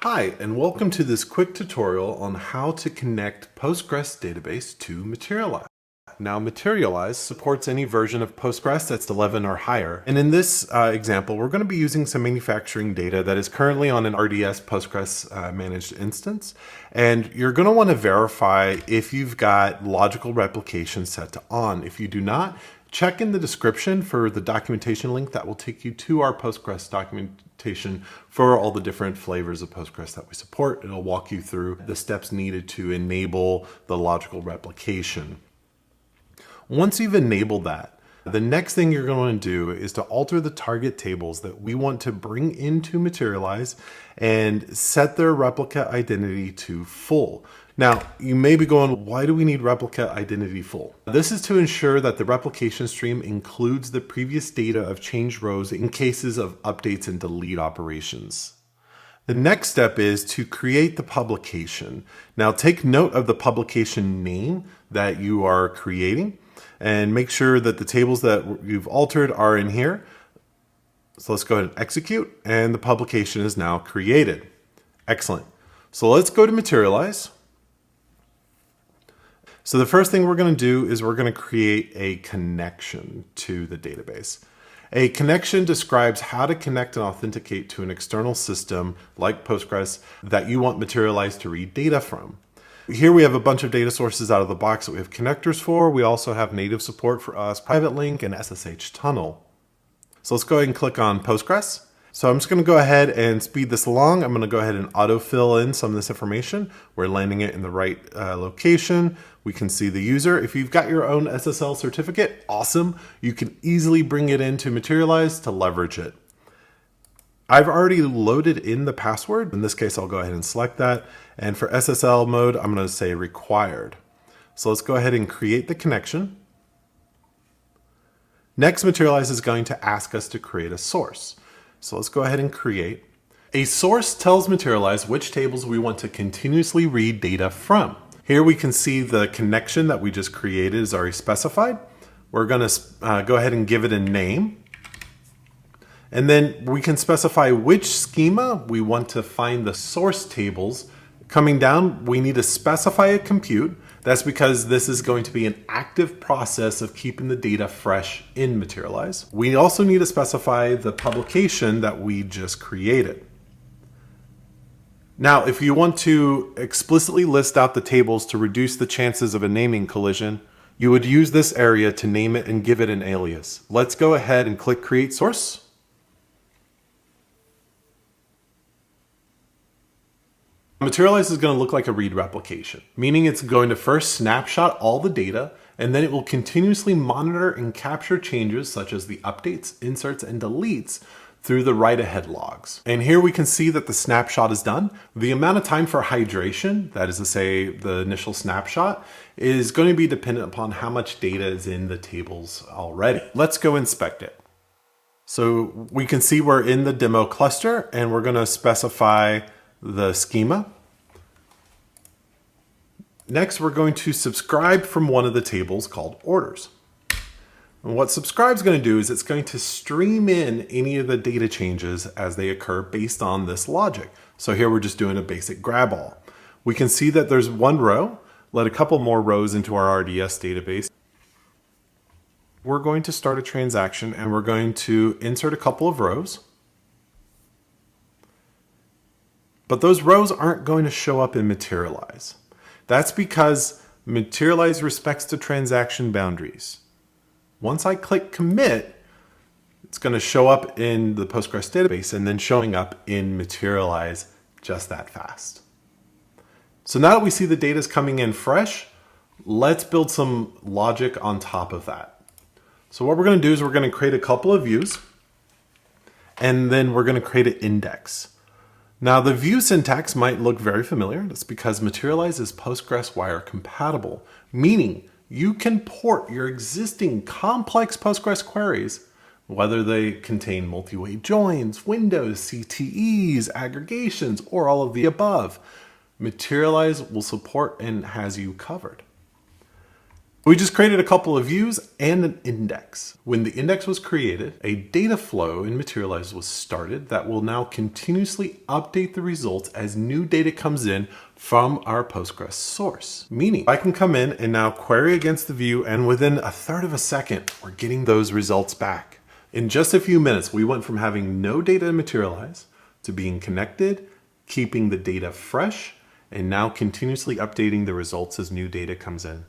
Hi, and welcome to this quick tutorial on how to connect Postgres database to Materialize. Now, Materialize supports any version of Postgres that's 11 or higher. And in this example, we're going to be using some manufacturing data that is currently on an RDS Postgres managed instance. And you're going to want to verify if you've got logical replication set to on. If you do not, check in the description for the documentation link that will take you to our Postgres documentation for all the different flavors of Postgres that we support. It'll walk you through the steps needed to enable the logical replication. Once you've enabled that, the next thing you're going to do is to alter the target tables that we want to bring into Materialize and set their replica identity to full. Now, you may be going, why do we need replica identity full? This is to ensure that the replication stream includes the previous data of changed rows in cases of updates and delete operations. The next step is to create the publication. Now, take note of the publication name that you are creating and make sure that the tables that you've altered are in here. So let's go ahead and execute, and the publication is now created. Excellent. So let's go to Materialize. So the first thing we're going to do is we're going to create a connection to the database. A connection describes how to connect and authenticate to an external system like Postgres that you want Materialize to read data from. Here we have a bunch of data sources out of the box that we have connectors for. We also have native support for us, private link, and SSH tunnel. So let's go ahead and click on Postgres. So I'm just going to go ahead and speed this along. I'm going to go ahead and autofill in some of this information. We're landing it in the right location. We can see the user. If you've got your own SSL certificate, awesome. You can easily bring it into Materialize to leverage it. I've already loaded in the password. In this case, I'll go ahead and select that. And for SSL mode, I'm going to say required. So let's go ahead and create the connection. Next, Materialize is going to ask us to create a source. So let's go ahead and create. A source tells Materialize which tables we want to continuously read data from. Here we can see the connection that we just created is already specified. We're going to go ahead and give it a name. And then we can specify which schema we want to find the source tables. Coming down, we need to specify a compute. That's because this is going to be an active process of keeping the data fresh in Materialize. We also need to specify the publication that we just created. Now, if you want to explicitly list out the tables to reduce the chances of a naming collision, you would use this area to name it and give it an alias. Let's go ahead and click Create Source. Materialize is going to look like a read replication, meaning it's going to first snapshot all the data, and then it will continuously monitor and capture changes such as the updates, inserts, and deletes through the write-ahead logs. And here we can see that the snapshot is done. The amount of time for hydration, that is to say the initial snapshot, is going to be dependent upon how much data is in the tables already. Let's go inspect it. So we can see we're in the demo cluster, and we're going to specify the schema. Next, we're going to subscribe from one of the tables called orders. And what subscribe is going to do is it's going to stream in any of the data changes as they occur based on this logic. So here we're just doing a basic grab all. We can see that there's one row. Let a couple more rows into our RDS database. We're going to start a transaction and we're going to insert a couple of rows. But those rows aren't going to show up in Materialize. That's because Materialize respects the transaction boundaries. Once I click commit, it's going to show up in the Postgres database and then showing up in Materialize just that fast. So now that we see the data is coming in fresh, let's build some logic on top of that. So what we're going to do is we're going to create a couple of views, and then we're going to create an index. Now the view syntax might look very familiar. That's because Materialize is PostgreSQL compatible, meaning you can port your existing complex Postgres queries, whether they contain multi-way joins, windows, CTEs, aggregations, or all of the above. Materialize will support and has you covered. We just created a couple of views and an index. When the index was created, a data flow in Materialize was started that will now continuously update the results as new data comes in from our Postgres source. Meaning I can come in and now query against the view, and within a third of a second, we're getting those results back. In just a few minutes, we went from having no data in Materialize to being connected, keeping the data fresh, and now continuously updating the results as new data comes in.